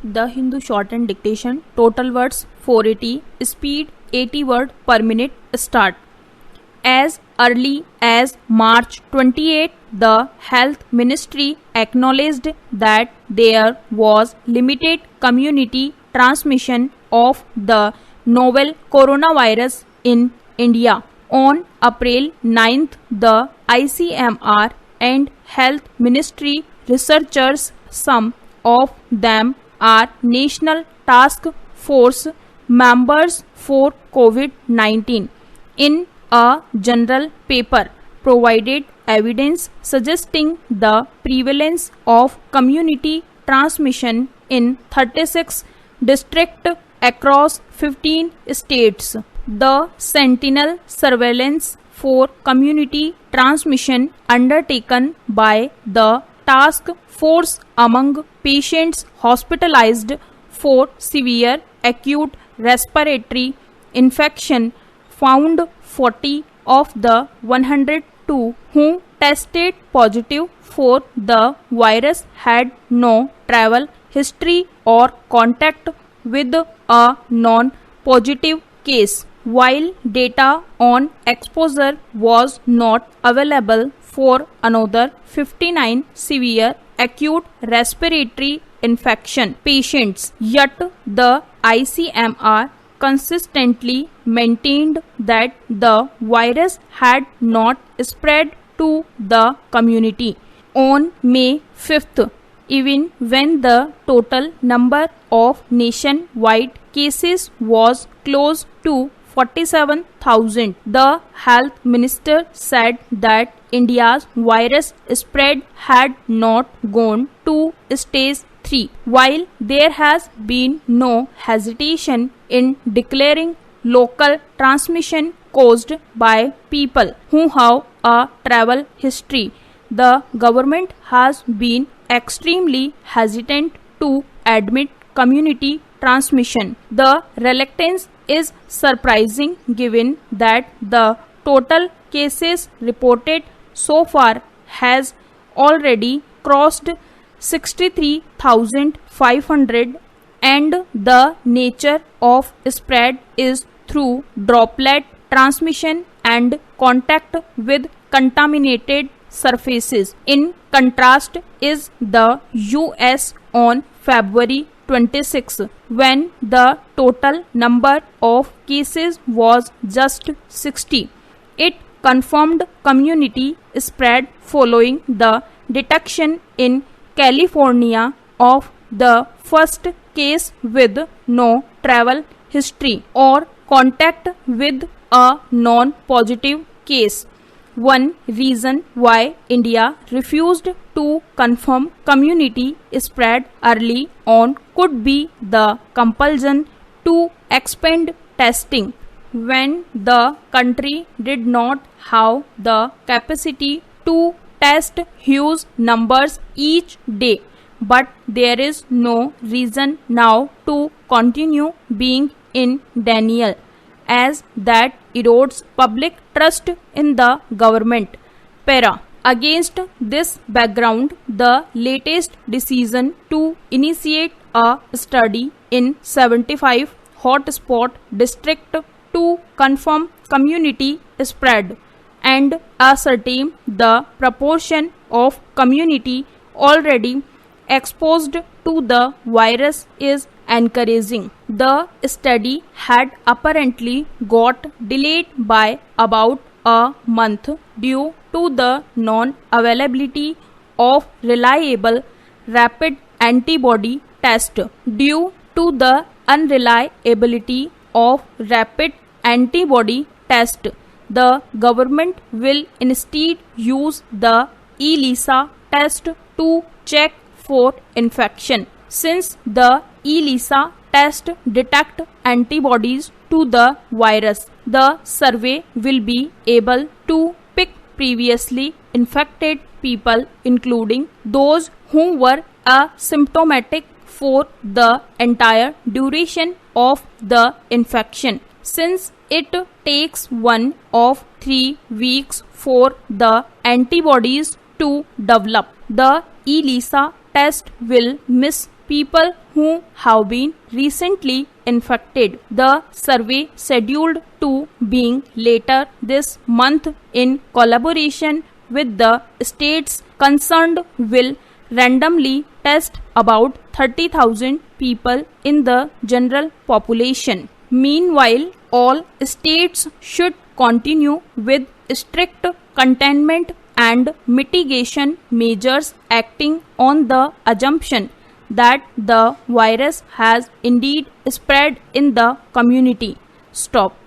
The Hindu shortened dictation, total words 480, speed 80 word per minute. Start. As early as March 28, the Health Ministry acknowledged that there was limited community transmission of the novel coronavirus in India. On April 9th, the ICMR and Health Ministry researchers, some of them are National Task Force members for COVID-19, in a journal paper provided evidence suggesting the prevalence of community transmission in 36 districts across 15 states. The sentinel surveillance for community transmission undertaken by the task force among patients hospitalized for severe acute respiratory infection found 40 of the 102 who tested positive for the virus had no travel history or contact with a non-positive case. While data on exposure was not available for another 59 severe acute respiratory infection patients, yet the ICMR consistently maintained that the virus had not spread to the community. On May 5th, even when the total number of nationwide cases was close to 47,000, the health minister said that India's virus spread had not gone to stage 3. While there has been no hesitation in declaring local transmission caused by people who have a travel history, the government has been extremely hesitant to admit community transmission. The reluctance is surprising given that the total cases reported so far has already crossed 63,500 and the nature of spread is through droplet transmission and contact with contaminated surfaces. In contrast is the US on February 26, when the total number of cases was just 60. It confirmed community spread following the detection in California of the first case with no travel history or contact with a non-positive case. One reason why India refused to confirm community spread early on could be the compulsion to expand testing when the country did not have the capacity to test huge numbers each day. But there is no reason now to continue being in denial, as that erodes public trust in the government. Para. Against this background, the latest decision to initiate a study in 75 hotspot districts to confirm community spread and ascertain the proportion of community already exposed to the virus is encouraging. The study had apparently got delayed by about a month due to the non-availability of reliable rapid antibody test. Due to the unreliability of rapid antibody test, the government will instead use the ELISA test to check for infection. Since the ELISA test detect antibodies to the virus, the survey will be able to pick previously infected people, including those who were asymptomatic for the entire duration of the infection. Since it takes 1 of 3 weeks for the antibodies to develop, the ELISA test will miss people who have been recently infected. The survey, scheduled to begin later this month in collaboration with the states concerned, will randomly test about 30,000 people in the general population. Meanwhile, all states should continue with strict containment and mitigation measures, acting on the assumption that the virus has indeed spread in the community. Stop.